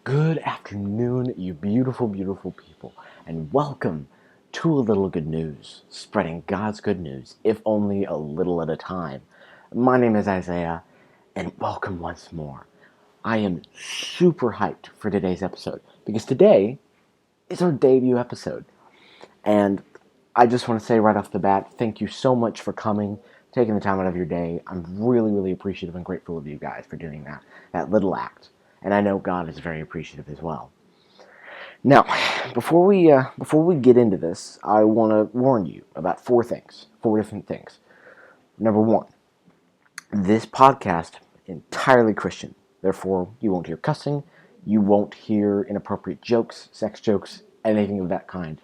Good afternoon, you beautiful, beautiful people, and welcome to a little good news, spreading God's good news, if only a little at a time. My name is Isaiah, and welcome once more. I am super hyped for today's episode, because today is our debut episode, and I just want to say right off the bat, thank you so much for coming, taking the time out of your day. I'm really, really appreciative and grateful of you guys for doing that little act. And I know God is very appreciative as well. Now, before we get into this, I want to warn you about four different things. Number one, this podcast entirely Christian. Therefore, you won't hear cussing, you won't hear inappropriate jokes, sex jokes, anything of that kind.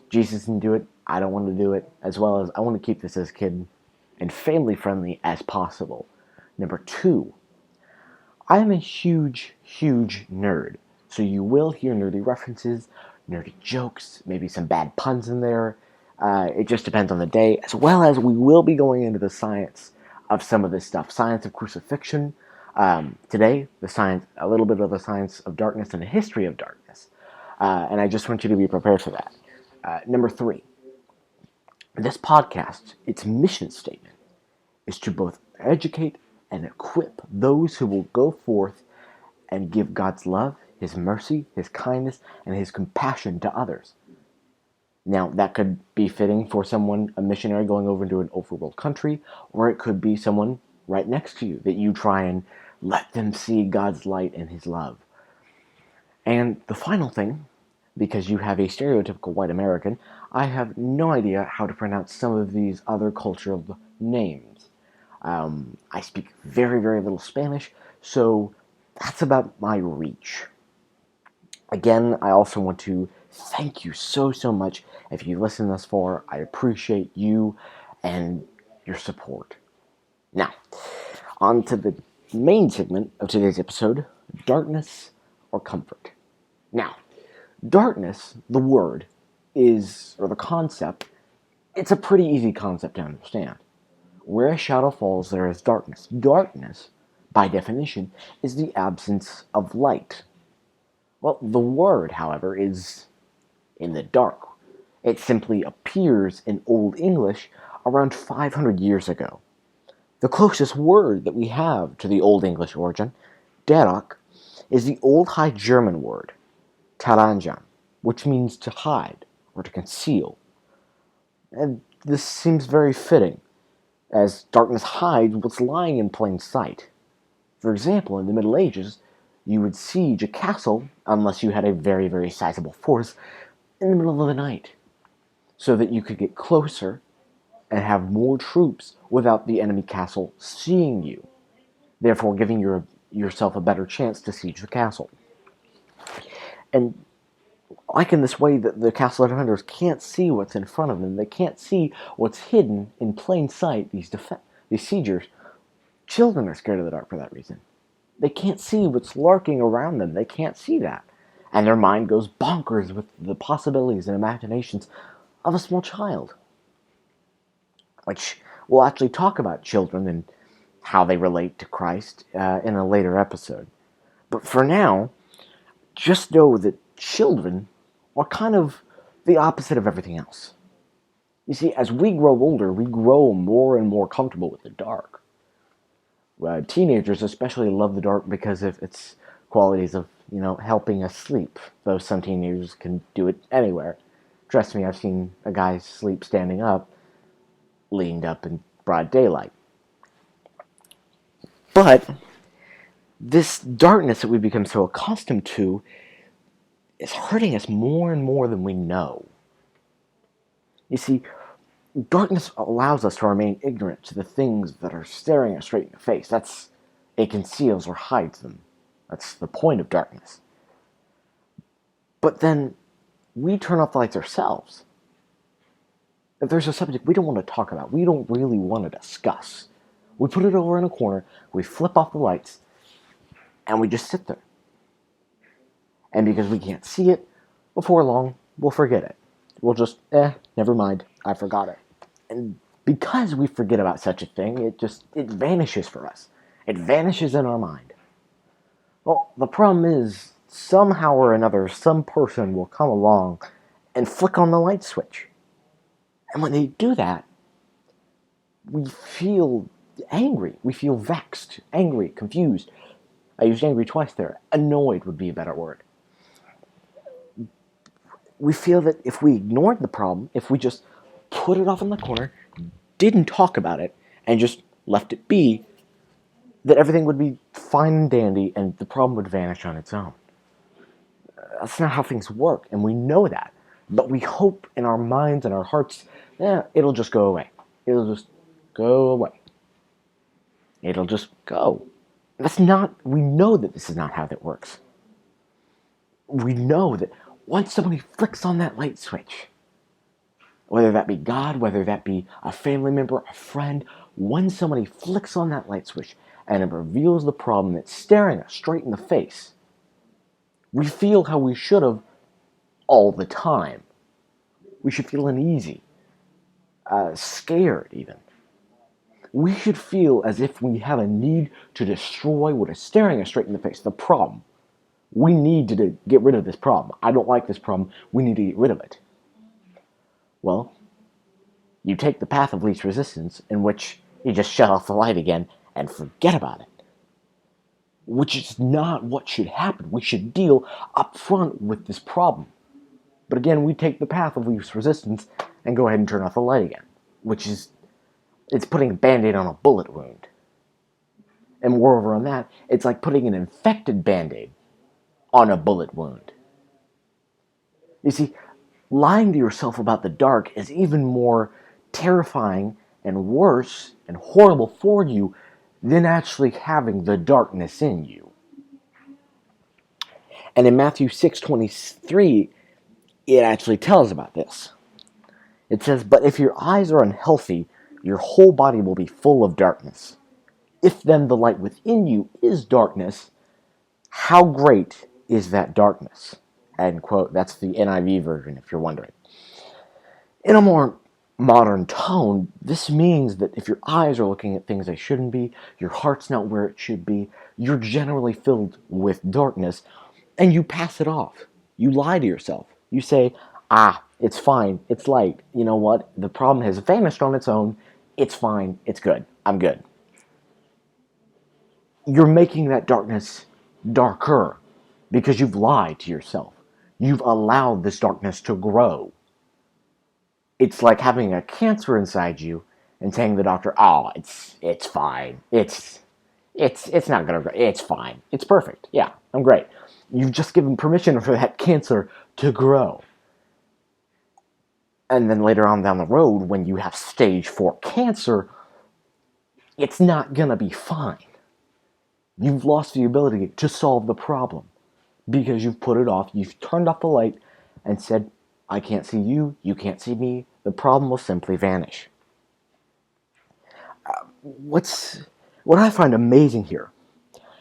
Jesus didn't do it. I don't want to do it. As well as I want to keep this as kid and family friendly as possible. Number two, I am a huge, huge nerd. So you will hear nerdy references, nerdy jokes, maybe some bad puns in there. It just depends on the day, as well as we will be going into the science of some of this stuff. Science of crucifixion. Today, a little bit of the science of darkness and the history of darkness. And I just want you to be prepared for that. Number three, this podcast, its mission statement is to both educate and equip those who will go forth and give God's love, His mercy, His kindness, and His compassion to others. Now, that could be fitting for someone, a missionary going over into an overworld country, or it could be someone right next to you that you try and let them see God's light and His love. And the final thing, because you have a stereotypical white American, I have no idea how to pronounce some of these other cultural names. I speak very, very little Spanish, so that's about my reach. Again, I also want to thank you so, so much. If you listen thus far, I appreciate you and your support. Now, on to the main segment of today's episode, darkness or comfort. Now, darkness, the word, or the concept, it's a pretty easy concept to understand. Where a shadow falls, there is darkness. Darkness, by definition, is the absence of light. Well, the word, however, is in the dark. It simply appears in Old English around 500 years ago. The closest word that we have to the Old English origin, dark, is the Old High German word, taranjam, which means to hide or to conceal. And this seems very fitting, as darkness hides what's lying in plain sight. For example, in the Middle Ages, you would siege a castle, unless you had a very, very sizable force, in the middle of the night, so that you could get closer and have more troops without the enemy castle seeing you, therefore giving yourself a better chance to siege the castle. And like in this way that the castle defenders can't see what's in front of them, they can't see what's hidden in plain sight, these siegers. Children are scared of the dark for that reason. They can't see what's lurking around them. They can't see that. And their mind goes bonkers with the possibilities and imaginations of a small child. Which we'll actually talk about children and how they relate to Christ in a later episode. But for now, just know that children are kind of the opposite of everything else. You see, as we grow older, we grow more and more comfortable with the dark. Teenagers especially love the dark because of its qualities of, helping us sleep. Though some teenagers can do it anywhere. Trust me, I've seen a guy sleep standing up, leaned up in broad daylight. But this darkness that we become so accustomed to is hurting us more and more than we know. You see, darkness allows us to remain ignorant to the things that are staring us straight in the face. It conceals or hides them. That's the point of darkness. But then, we turn off the lights ourselves. If there's a subject we don't want to talk about, we don't really want to discuss, we put it over in a corner, we flip off the lights, and we just sit there. And because we can't see it, before long, we'll forget it. We'll just, never mind, I forgot it. And because we forget about such a thing, it vanishes for us. It vanishes in our mind. Well, the problem is, somehow or another, some person will come along and flick on the light switch. And when they do that, we feel angry. We feel vexed, angry, confused. I used angry twice there. Annoyed would be a better word. We feel that if we ignored the problem, if we just put it off in the corner, didn't talk about it, and just left it be, that everything would be fine and dandy and the problem would vanish on its own. That's not how things work, and we know that. But we hope in our minds and our hearts, it'll just go away. It'll just go away. It'll just go. We know that this is not how that works. We know that once somebody flicks on that light switch, whether that be God, whether that be a family member, a friend, when somebody flicks on that light switch and it reveals the problem that's staring us straight in the face, we feel how we should have all the time. We should feel uneasy, scared even. We should feel as if we have a need to destroy what is staring us straight in the face, the problem. We need to get rid of this problem. I don't like this problem. We need to get rid of it. Well, you take the path of least resistance, in which you just shut off the light again and forget about it. Which is not what should happen. We should deal up front with this problem. But again, we take the path of least resistance and go ahead and turn off the light again. Which is, it's putting a Band-Aid on a bullet wound. And moreover on that, it's like putting an infected Band-Aid on a bullet wound. You see, lying to yourself about the dark is even more terrifying and worse and horrible for you than actually having the darkness in you. And in Matthew 6:23, it actually tells about this. It says, "But if your eyes are unhealthy, your whole body will be full of darkness. If then the light within you is darkness, how great is that darkness?" End quote. That's the NIV version, if you're wondering. In a more modern tone, this means that if your eyes are looking at things they shouldn't be, your heart's not where it should be, you're generally filled with darkness, and you pass it off. You lie to yourself. You say, it's fine, it's light. You know what? The problem has vanished on its own. It's fine, it's good. I'm good. You're making that darkness darker because you've lied to yourself. You've allowed this darkness to grow. It's like having a cancer inside you and saying to the doctor, it's fine. It's not gonna grow. It's fine. It's perfect. Yeah, I'm great. You've just given permission for that cancer to grow. And then later on down the road, when you have stage 4 cancer, it's not gonna be fine. You've lost the ability to solve the problem because you've put it off. You've turned off the light and said, I can't see you, you can't see me. The problem will simply vanish. What I find amazing here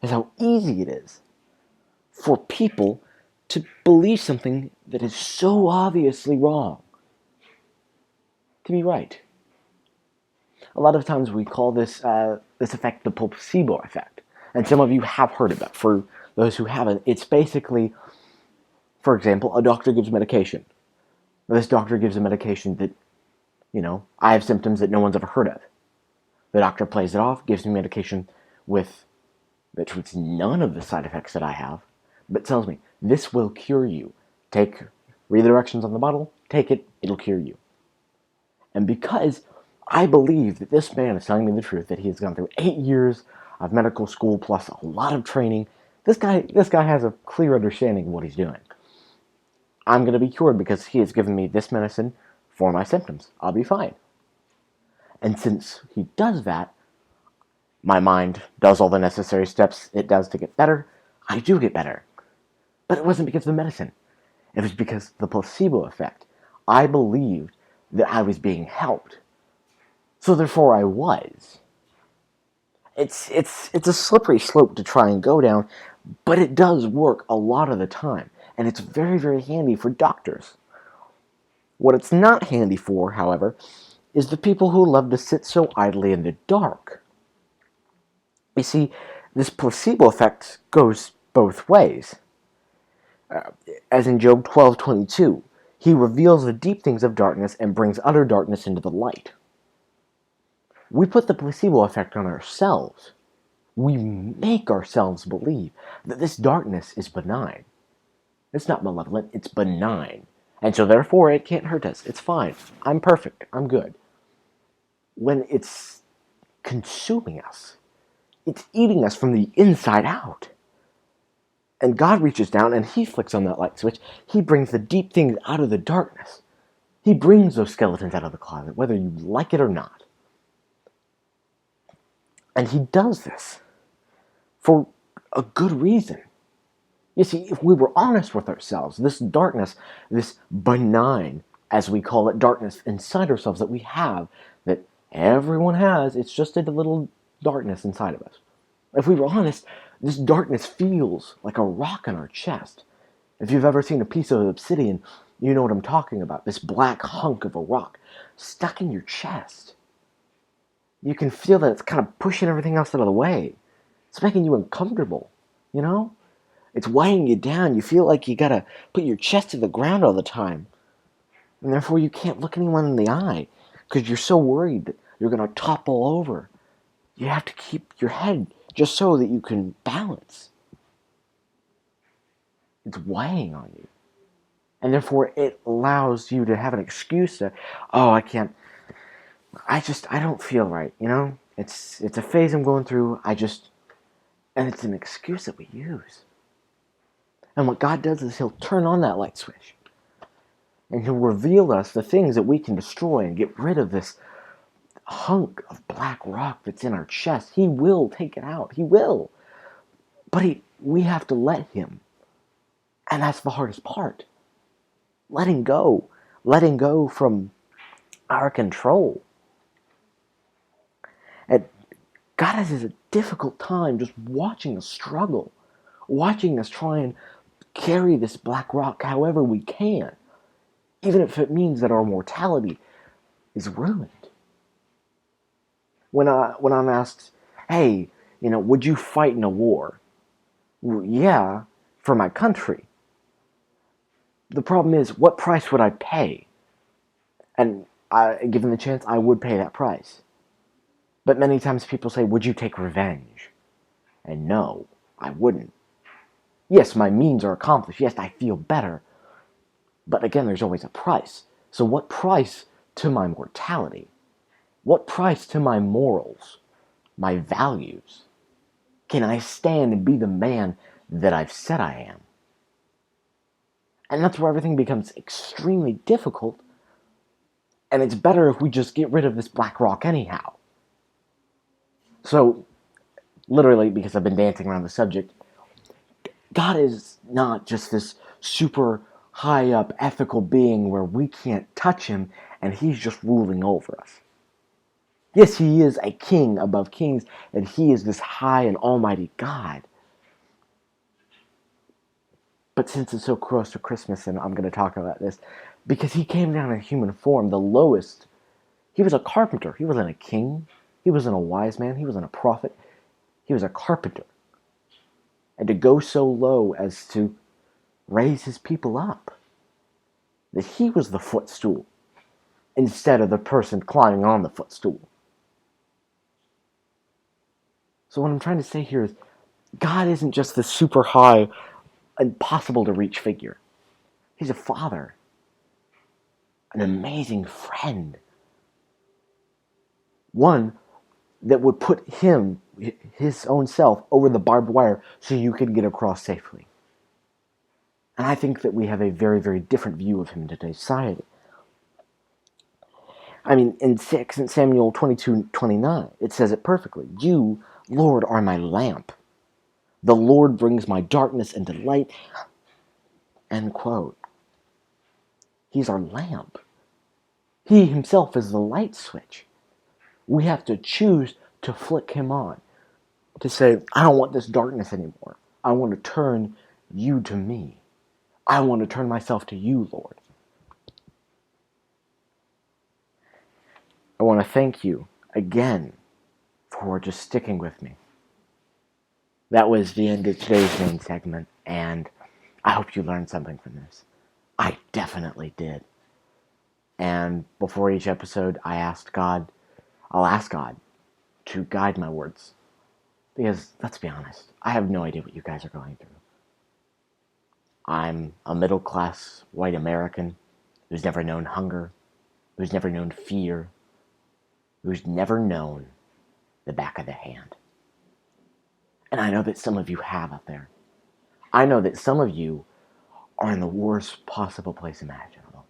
is how easy it is for people to believe something that is so obviously wrong to be right. A lot of times we call this effect the placebo effect. And some of you have heard of it. For those who haven't, it's basically, for example, a doctor gives medication. This doctor gives a medication that, I have symptoms that no one's ever heard of. The doctor plays it off, gives me medication that treats none of the side effects that I have, but tells me, this will cure you. Read the directions on the bottle, take it, it'll cure you. And because I believe that this man is telling me the truth, that he has gone through 8 years of medical school plus a lot of training, this guy has a clear understanding of what he's doing. I'm going to be cured because he has given me this medicine for my symptoms. I'll be fine. And since he does that, my mind does all the necessary steps it does to get better. I do get better. But it wasn't because of the medicine. It was because of the placebo effect. I believed that I was being helped. So therefore I was. It's a slippery slope to try and go down, but it does work a lot of the time. And it's very, very handy for doctors. What it's not handy for, however, is the people who love to sit so idly in the dark. You see, this placebo effect goes both ways. As in Job 12:22, he reveals the deep things of darkness and brings utter darkness into the light. We put the placebo effect on ourselves. We make ourselves believe that this darkness is benign. It's not malevolent, it's benign. And so therefore it can't hurt us. It's fine. I'm perfect. I'm good. When it's consuming us, it's eating us from the inside out. And God reaches down and he flicks on that light switch. He brings the deep things out of the darkness. He brings those skeletons out of the closet, whether you like it or not. And he does this for a good reason. You see, if we were honest with ourselves, this darkness, this benign, as we call it, darkness inside ourselves that we have, that everyone has, it's just a little darkness inside of us. If we were honest, this darkness feels like a rock in our chest. If you've ever seen a piece of obsidian, you know what I'm talking about. This black hunk of a rock stuck in your chest. You can feel that it's kind of pushing everything else out of the way. It's making you uncomfortable, you know? It's weighing you down. You feel like you gotta put your chest to the ground all the time. And therefore you can't look anyone in the eye because you're so worried that you're gonna topple over. You have to keep your head just so that you can balance. It's weighing on you. And therefore it allows you to have an excuse to, oh, I don't feel right, you know? It's a phase I'm going through, and it's an excuse that we use. And what God does is he'll turn on that light switch. And he'll reveal us the things that we can destroy and get rid of this hunk of black rock that's in our chest. He will take it out. He will. But we have to let him. And that's the hardest part. Letting go. Letting go from our control. And God has a difficult time just watching us struggle. Watching us try and carry this black rock however we can. Even if it means that our mortality is ruined. When I'm asked, hey, would you fight in a war? Well, yeah, for my country. The problem is, what price would I pay? And given the chance, I would pay that price. But many times people say, would you take revenge? And no, I wouldn't. Yes, my means are accomplished. Yes, I feel better. But again, there's always a price. So what price to my mortality? What price to my morals? My values? Can I stand and be the man that I've said I am? And that's where everything becomes extremely difficult. And it's better if we just get rid of this black rock anyhow. So, literally, because I've been dancing around the subject, God is not just this super high up ethical being where we can't touch him and he's just ruling over us. Yes, he is a king above kings, and he is this high and almighty God. But since it's so close to Christmas, and I'm going to talk about this, because he came down in human form, the lowest, he was a carpenter. He wasn't a king. He wasn't a wise man. He wasn't a prophet. He was a carpenter. And to go so low as to raise his people up, that he was the footstool instead of the person climbing on the footstool. So what I'm trying to say here is, God isn't just this super high, impossible to reach figure. He's a father, an amazing friend, one that would put him, his own self, over the barbed wire so you could get across safely. And I think that we have a very, very different view of him in today's society. I mean, in 2 Samuel 22:29, it says it perfectly. You, Lord, are my lamp. The Lord brings my darkness into light. End quote. He's our lamp. He himself is the light switch. We have to choose to flick him on. To say, I don't want this darkness anymore. I want to turn you to me. I want to turn myself to you, Lord. I want to thank you again for just sticking with me. That was the end of today's main segment, and I hope you learned something from this. I definitely did. And before each episode, I'll ask God to guide my words. Because, let's be honest, I have no idea what you guys are going through. I'm a middle class white American who's never known hunger, who's never known fear, who's never known the back of the hand. And I know that some of you have out there. I know that some of you are in the worst possible place imaginable.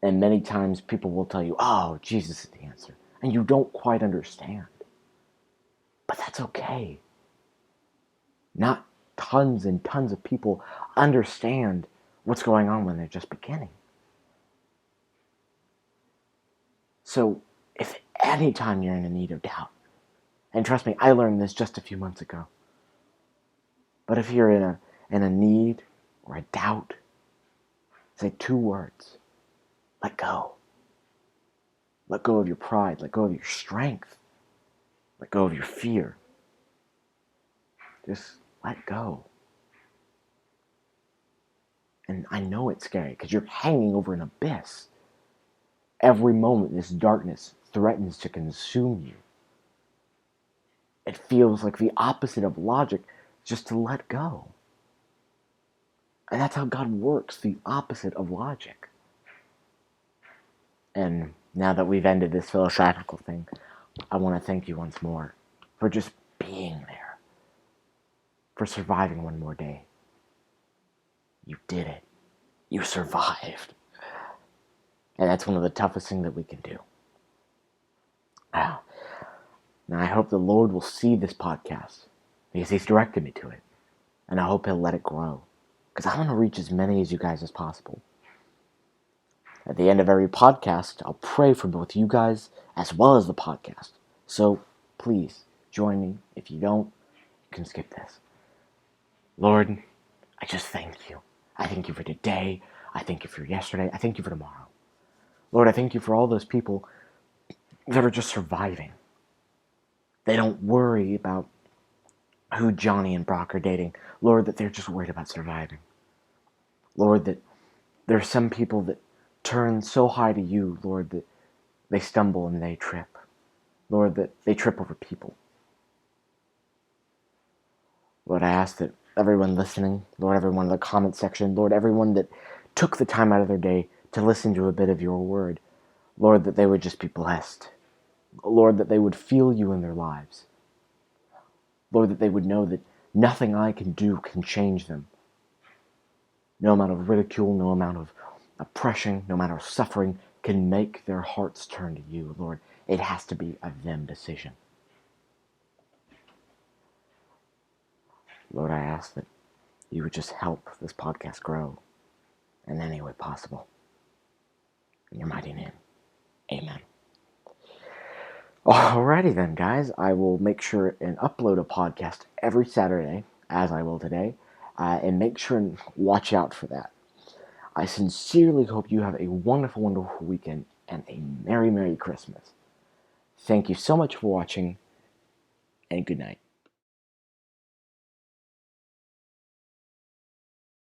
And many times people will tell you, oh, Jesus is the answer. And you don't quite understand. But that's okay. Not tons and tons of people understand what's going on when they're just beginning. So if any time you're in a need of doubt, and trust me, I learned this just a few months ago. But if you're in a need or a doubt, say 2 words. Let go. Let go of your pride. Let go of your strength. Let go of your fear. Just let go. And I know it's scary because you're hanging over an abyss. Every moment this darkness threatens to consume you. It feels like the opposite of logic, just to let go. And that's how God works, the opposite of logic. And now that we've ended this philosophical thing, I want to thank you once more for just being there, for surviving one more day. You did it. You survived. And that's one of the toughest things that we can do. Now I hope the Lord will see this podcast because He's directed me to it. And I hope He'll let it grow because I want to reach as many as you guys as possible. At the end of every podcast, I'll pray for both you guys as well as the podcast. So please join me. If you don't, you can skip this. Lord, I just thank you. I thank you for today. I thank you for yesterday. I thank you for tomorrow. Lord, I thank you for all those people that are just surviving. They don't worry about who Johnny and Brock are dating. Lord, that they're just worried about surviving. Lord, that there are some people that turn so high to you, Lord, that they stumble and they trip. Lord, that they trip over people. Lord, I ask that everyone listening, Lord, everyone in the comment section, Lord, everyone that took the time out of their day to listen to a bit of your word, Lord, that they would just be blessed. Lord, that they would feel you in their lives. Lord, that they would know that nothing I can do can change them. No amount of ridicule, no amount of oppression, no amount of suffering can make their hearts turn to you, Lord. It has to be a them decision. Lord, I ask that you would just help this podcast grow in any way possible. In your mighty name, amen. Alrighty then, guys. I will make sure and upload a podcast every Saturday, as I will today, and make sure and watch out for that. I sincerely hope you have a wonderful, wonderful weekend and a Merry, Merry Christmas. Thank you so much for watching, and good night.